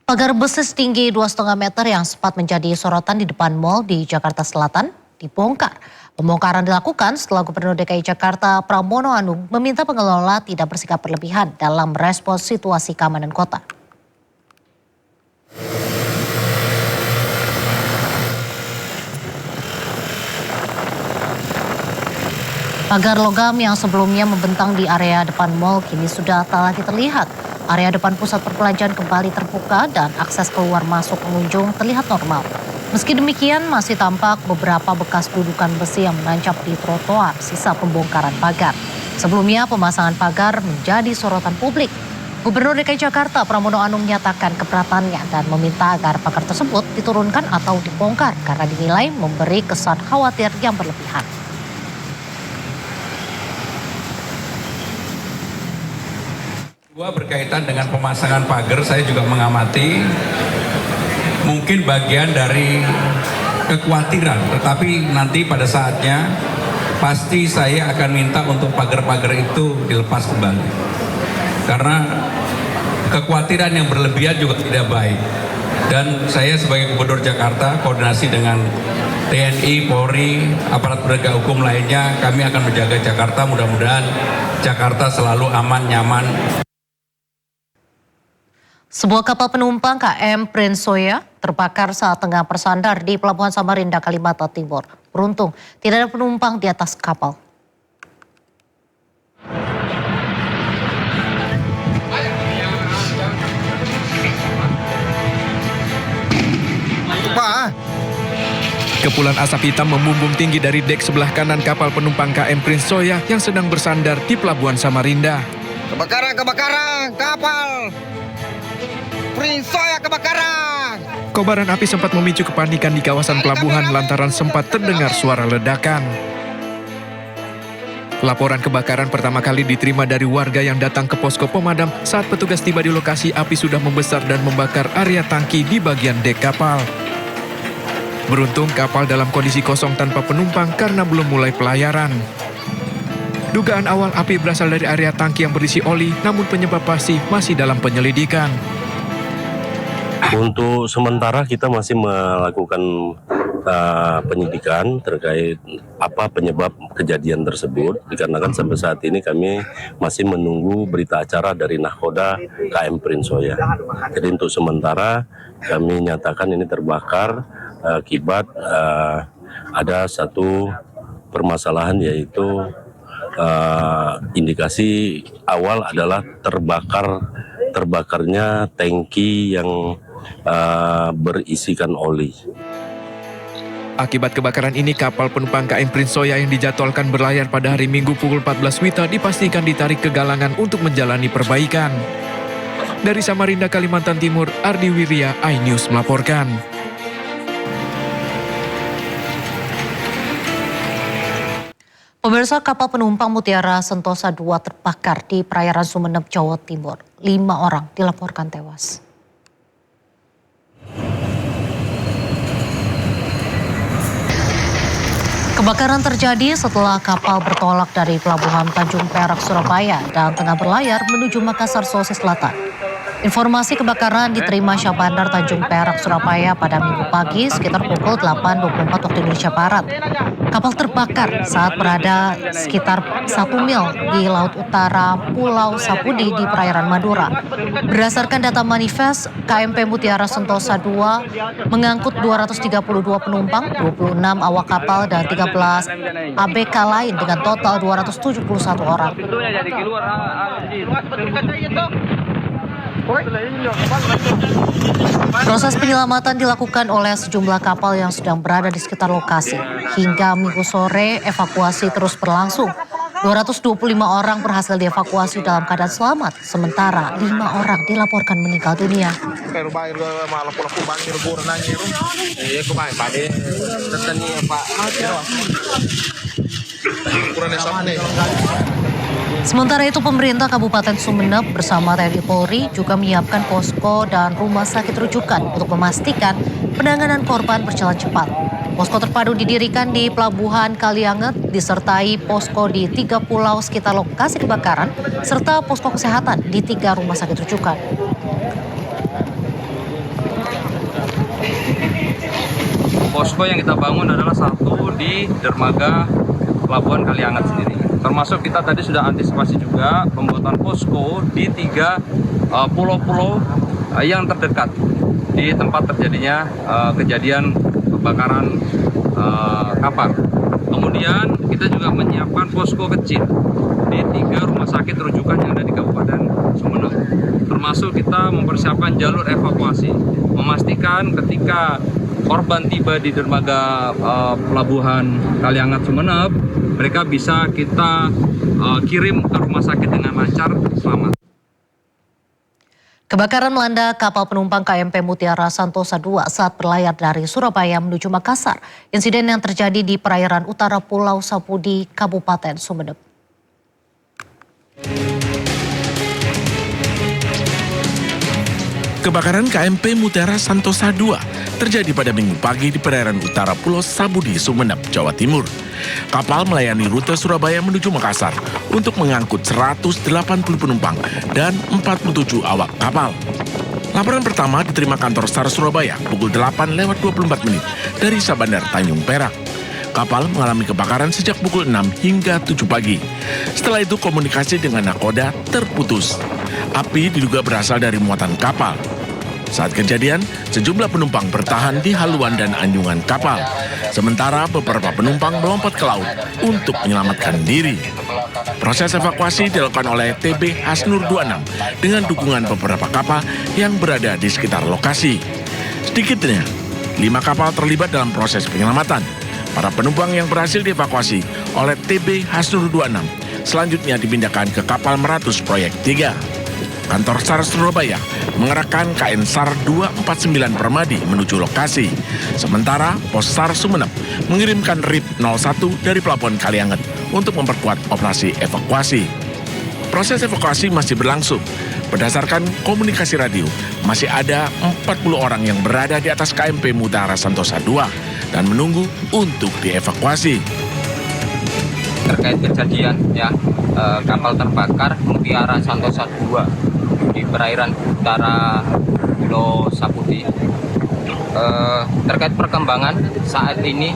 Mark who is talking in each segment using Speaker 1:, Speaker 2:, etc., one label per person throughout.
Speaker 1: Pagar besi setinggi 2,5 meter yang sempat menjadi sorotan di depan mal di Jakarta Selatan dibongkar. Pembongkaran dilakukan setelah Gubernur DKI Jakarta Pramono Anung meminta pengelola tidak bersikap berlebihan dalam merespons situasi keamanan kota. Pagar logam yang sebelumnya membentang di area depan mal kini sudah tak lagi terlihat. Area depan pusat perbelanjaan kembali terbuka dan akses keluar masuk pengunjung terlihat normal. Meski demikian masih tampak beberapa bekas dudukan besi yang menancap di trotoar sisa pembongkaran pagar. Sebelumnya pemasangan pagar menjadi sorotan publik. Gubernur DKI Jakarta Pramono Anung menyatakan keberatannya dan meminta agar pagar tersebut diturunkan atau dibongkar karena dinilai memberi kesan khawatir yang berlebihan.
Speaker 2: Berkaitan dengan pemasangan pagar, saya juga mengamati mungkin bagian dari kekhawatiran, tetapi nanti pada saatnya pasti saya akan minta untuk pagar-pagar itu dilepas kembali. Karena kekhawatiran yang berlebihan juga tidak baik. Dan saya sebagai Gubernur Jakarta, koordinasi dengan TNI, Polri, aparat penegak hukum lainnya, kami akan menjaga Jakarta, mudah-mudahan Jakarta selalu aman, nyaman.
Speaker 1: Sebuah kapal penumpang KM Prince Soya terbakar saat tengah bersandar di Pelabuhan Samarinda, Kalimantan Timur. Beruntung, tidak ada penumpang di atas kapal.
Speaker 3: Kepulan asap hitam membumbung tinggi dari dek sebelah kanan kapal penumpang KM Prince Soya yang sedang bersandar di Pelabuhan Samarinda.
Speaker 4: Kebakaran, kapal Prince Soya kebakaran.
Speaker 3: Kobaran api sempat memicu kepanikan di kawasan pelabuhan lantaran sempat terdengar suara ledakan. Laporan kebakaran pertama kali diterima dari warga yang datang ke posko pemadam saat petugas tiba di lokasi. Api sudah membesar dan membakar area tangki di bagian dek kapal. Beruntung kapal dalam kondisi kosong tanpa penumpang karena belum mulai pelayaran. Dugaan awal api berasal dari area tangki yang berisi oli, namun penyebab pasti masih dalam penyelidikan.
Speaker 5: Untuk sementara kita masih melakukan penyidikan terkait apa penyebab kejadian tersebut, dikarenakan sampai saat ini kami masih menunggu berita acara dari Nahkoda KM Prince Soya. Jadi untuk sementara kami nyatakan ini terbakar akibat ada satu permasalahan, yaitu indikasi awal adalah terbakarnya tangki yang berisikan oli.
Speaker 3: Akibat kebakaran ini, kapal penumpang KM Prince Soya yang dijadwalkan berlayar pada hari Minggu pukul 14 WITA dipastikan ditarik ke Galangan untuk menjalani perbaikan. Dari Samarinda, Kalimantan Timur, Ardi Wirya, iNews melaporkan.
Speaker 1: Pemirsa, kapal penumpang Mutiara Sentosa II terbakar di perairan Sumeneb, Jawa Timur. 5 orang dilaporkan tewas. Kebakaran terjadi setelah kapal bertolak dari Pelabuhan Tanjung Perak, Surabaya dan tengah berlayar menuju Makassar, Sulawesi Selatan. Informasi kebakaran diterima Syah Bandar Tanjung Perak, Surabaya pada Minggu pagi sekitar pukul 8.24 waktu Indonesia Barat. Kapal terbakar saat berada sekitar 1 mil di laut utara Pulau Sapudi di perairan Madura. Berdasarkan data manifest, KMP Mutiara Sentosa II mengangkut 232 penumpang, 26 awak kapal dan 13 ABK lain dengan total 271 orang. Proses penyelamatan dilakukan oleh sejumlah kapal yang sedang berada di sekitar lokasi. Hingga Minggu sore, evakuasi terus berlangsung. 225 orang berhasil dievakuasi dalam keadaan selamat, sementara 5 orang dilaporkan meninggal dunia. Sementara itu, pemerintah Kabupaten Sumeneb bersama TNI Polri juga menyiapkan posko dan rumah sakit rujukan untuk memastikan penanganan korban berjalan cepat. Posko terpadu didirikan di Pelabuhan Kalianget, disertai posko di 3 pulau sekitar lokasi kebakaran, serta posko kesehatan di 3 rumah sakit rujukan.
Speaker 6: Posko yang kita bangun adalah satu di dermaga Pelabuhan Kaliangat sendiri. Termasuk kita tadi sudah antisipasi juga pembuatan posko di 3 pulau-pulau yang terdekat di tempat terjadinya kejadian kebakaran kapal. Kemudian kita juga menyiapkan posko kecil di 3 rumah sakit rujukan yang ada di Kabupaten Sumeneb. Termasuk kita mempersiapkan jalur evakuasi, memastikan ketika korban tiba di dermaga Pelabuhan Kaliangat Sumeneb, mereka bisa kita kirim ke rumah sakit dengan lancar, selamat.
Speaker 1: Kebakaran melanda kapal penumpang KMP Mutiara Santosa II saat berlayar dari Surabaya menuju Makassar. Insiden yang terjadi di perairan utara Pulau Sapudi, Kabupaten Sumeneb.
Speaker 7: Kebakaran KMP Mutiara Santosa II terjadi pada Minggu pagi di perairan utara Pulau Sapudi, Sumeneb, Jawa Timur. Kapal melayani rute Surabaya menuju Makassar untuk mengangkut 180 penumpang dan 47 awak kapal. Laporan pertama diterima kantor SAR Surabaya pukul 8:24 dari Sabandar Tanjung Perak. Kapal mengalami kebakaran sejak pukul 6 hingga 7 pagi. Setelah itu komunikasi dengan nakoda terputus. Api diduga berasal dari muatan kapal. Saat kejadian, sejumlah penumpang bertahan di haluan dan anjungan kapal. Sementara beberapa penumpang melompat ke laut untuk menyelamatkan diri. Proses evakuasi dilakukan oleh TB Hasnur 26 dengan dukungan beberapa kapal yang berada di sekitar lokasi. Sedikitnya, 5 kapal terlibat dalam proses penyelamatan. Para penumpang yang berhasil dievakuasi oleh TB Hasnur 26 selanjutnya dipindahkan ke kapal Meratus Proyek 3. Kantor SAR Surabaya mengerahkan KN SAR 249 Permadi menuju lokasi. Sementara Pos SAR Sumeneb mengirimkan RIP 01 dari Pelabuhan Kaliangat untuk memperkuat operasi evakuasi. Proses evakuasi masih berlangsung. Berdasarkan komunikasi radio, masih ada 40 orang yang berada di atas KMP Mutiara Santosa II dan menunggu untuk dievakuasi.
Speaker 6: Terkait kejadian kapal terbakar Mutiara Santosa II di perairan utara Pulau Sapudi. Terkait perkembangan saat ini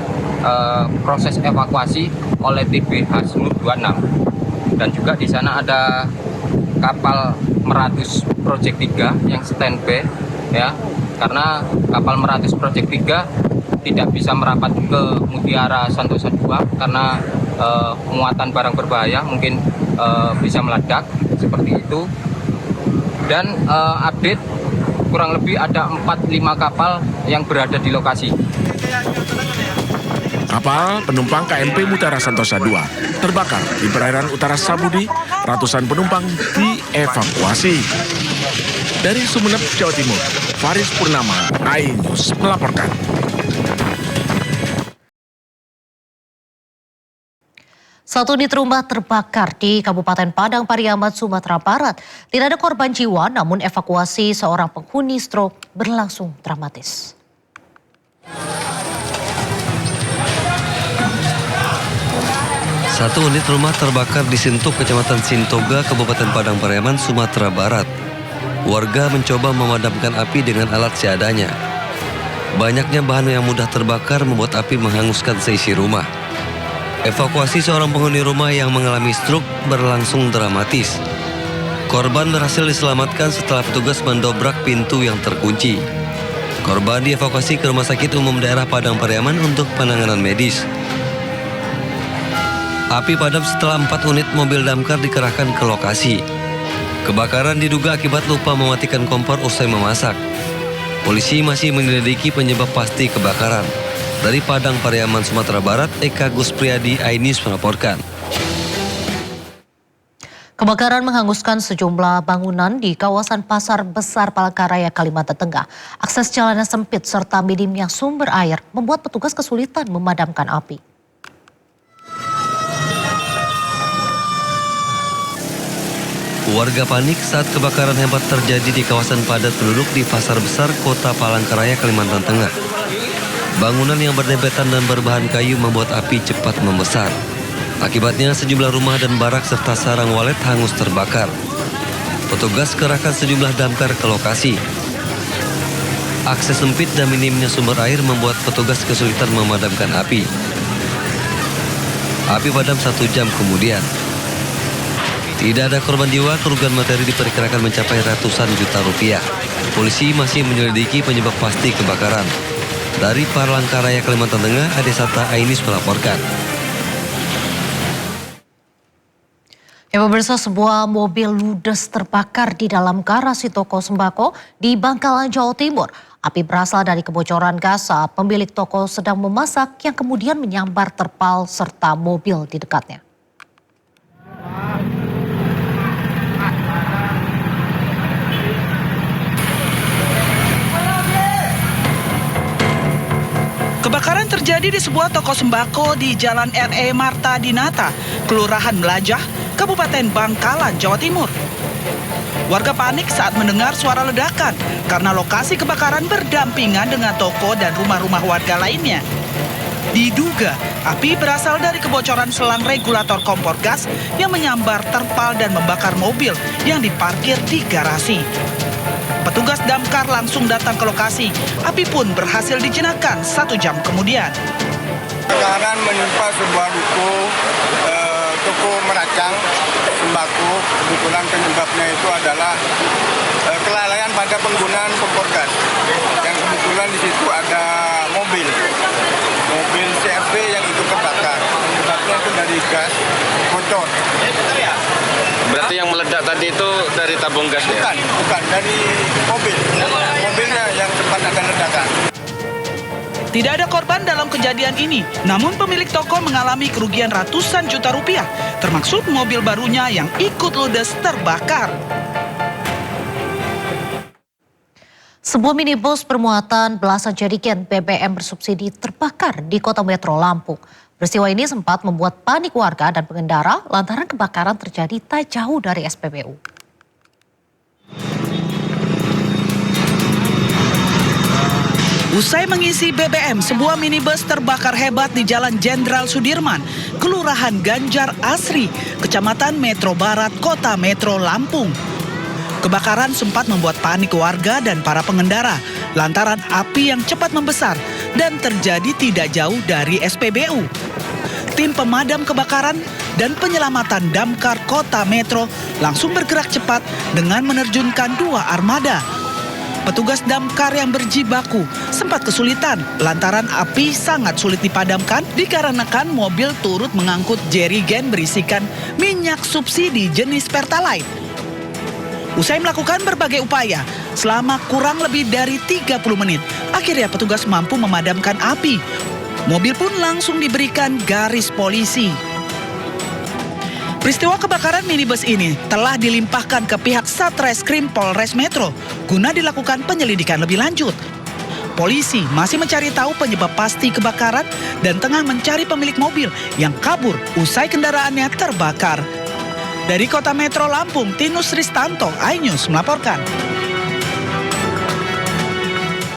Speaker 6: proses evakuasi oleh TB Hasnur 26 dan juga di sana ada kapal Meratus Proyek 3 yang standby karena kapal Meratus Proyek 3 tidak bisa merapat ke Mutiara Santosa II karena muatan barang berbahaya mungkin bisa meledak seperti itu. Dan update kurang lebih ada 4-5 kapal yang berada di lokasi.
Speaker 7: Kapal penumpang KMP Mutiara Santosa II terbakar di perairan utara Sapudi, ratusan penumpang dievakuasi. Dari Sumeneb, Jawa Timur, Faris Purnama, iNews melaporkan.
Speaker 1: Satu unit rumah terbakar di Kabupaten Padang Pariaman, Sumatera Barat. Tidak ada korban jiwa, namun evakuasi seorang penghuni stroke berlangsung dramatis.
Speaker 8: Satu unit rumah terbakar di Sintup, Kecamatan Sintoga, Kabupaten Padang Pariaman, Sumatera Barat. Warga mencoba memadamkan api dengan alat seadanya. Banyaknya bahan yang mudah terbakar membuat api menghanguskan seisi rumah. Evakuasi seorang penghuni rumah yang mengalami stroke berlangsung dramatis. Korban berhasil diselamatkan setelah petugas mendobrak pintu yang terkunci. Korban dievakuasi ke Rumah Sakit Umum Daerah Padang Pariaman untuk penanganan medis. Api padam setelah 4 unit mobil damkar dikerahkan ke lokasi. Kebakaran diduga akibat lupa mematikan kompor usai memasak. Polisi masih menyelidiki penyebab pasti kebakaran. Dari Padang Pariaman, Sumatera Barat, Eka Guspriyadi, iNews melaporkan.
Speaker 1: Kebakaran menghanguskan sejumlah bangunan di kawasan Pasar Besar Palangkaraya, Kalimantan Tengah. Akses jalannya sempit serta minimnya sumber air membuat petugas kesulitan memadamkan api.
Speaker 8: Warga panik saat kebakaran hebat terjadi di kawasan padat penduduk di Pasar Besar, Kota Palangkaraya, Kalimantan Tengah. Bangunan yang berdempetan dan berbahan kayu membuat api cepat membesar. Akibatnya sejumlah rumah dan barak serta sarang walet hangus terbakar. Petugas kerahkan sejumlah damkar ke lokasi. Akses sempit dan minimnya sumber air membuat petugas kesulitan memadamkan api. Api padam 1 jam kemudian. Tidak ada korban jiwa, kerugian materi diperkirakan mencapai ratusan juta rupiah. Polisi masih menyelidiki penyebab pasti kebakaran. Dari Palangkaraya, Kalimantan Tengah, Adesata Ainis melaporkan.
Speaker 1: Ya pemirsa, sebuah mobil ludes terbakar di dalam garasi toko sembako di Bangkalan, Jawa Timur. Api berasal dari kebocoran gas saat pemilik toko sedang memasak yang kemudian menyambar terpal serta mobil di dekatnya.
Speaker 9: Kebakaran terjadi di sebuah toko sembako di Jalan R.E. Marta Dinata, Kelurahan Melajah, Kabupaten Bangkalan, Jawa Timur. Warga panik saat mendengar suara ledakan karena lokasi kebakaran berdampingan dengan toko dan rumah-rumah warga lainnya. Diduga api berasal dari kebocoran selang regulator kompor gas yang menyambar terpal dan membakar mobil yang diparkir di garasi. Petugas damkar langsung datang ke lokasi. Api pun berhasil dijinakkan 1 jam kemudian.
Speaker 10: Kebakaran menimpa sebuah toko meracang sembako. Kebetulan penyebabnya itu adalah kelalaian pada penggunaan kompor gas. Yang kebetulan di situ ada mobil CRV yang itu terbakar. Penyebabnya itu dari gas bocor.
Speaker 11: Berarti yang meledak tadi itu dari tabung gas ya?
Speaker 10: Bukan dari mobilnya yang sempat ada ledakan.
Speaker 9: Tidak ada korban dalam kejadian ini, namun pemilik toko mengalami kerugian ratusan juta rupiah, termasuk mobil barunya yang ikut ludes terbakar.
Speaker 1: Sebuah minibus bermuatan belasan jerigen BBM bersubsidi terbakar di Kota Metro Lampung. Peristiwa ini sempat membuat panik warga dan pengendara lantaran kebakaran terjadi tak jauh dari SPBU.
Speaker 9: Usai mengisi BBM, sebuah minibus terbakar hebat di Jalan Jenderal Sudirman, Kelurahan Ganjar Asri, Kecamatan Metro Barat, Kota Metro Lampung. Kebakaran sempat membuat panik warga dan para pengendara lantaran api yang cepat membesar dan terjadi tidak jauh dari SPBU. Tim pemadam kebakaran dan penyelamatan damkar Kota Metro langsung bergerak cepat dengan menerjunkan 2 armada. Petugas damkar yang berjibaku sempat kesulitan lantaran api sangat sulit dipadamkan dikarenakan mobil turut mengangkut jerigen berisikan minyak subsidi jenis Pertalite. Usai melakukan berbagai upaya, selama kurang lebih dari 30 menit, akhirnya petugas mampu memadamkan api. Mobil pun langsung diberikan garis polisi. Peristiwa kebakaran minibus ini telah dilimpahkan ke pihak Satreskrim Polres Metro guna dilakukan penyelidikan lebih lanjut. Polisi masih mencari tahu penyebab pasti kebakaran dan tengah mencari pemilik mobil yang kabur usai kendaraannya terbakar. Dari Kota Metro Lampung, Tinus Ristanto, iNews melaporkan.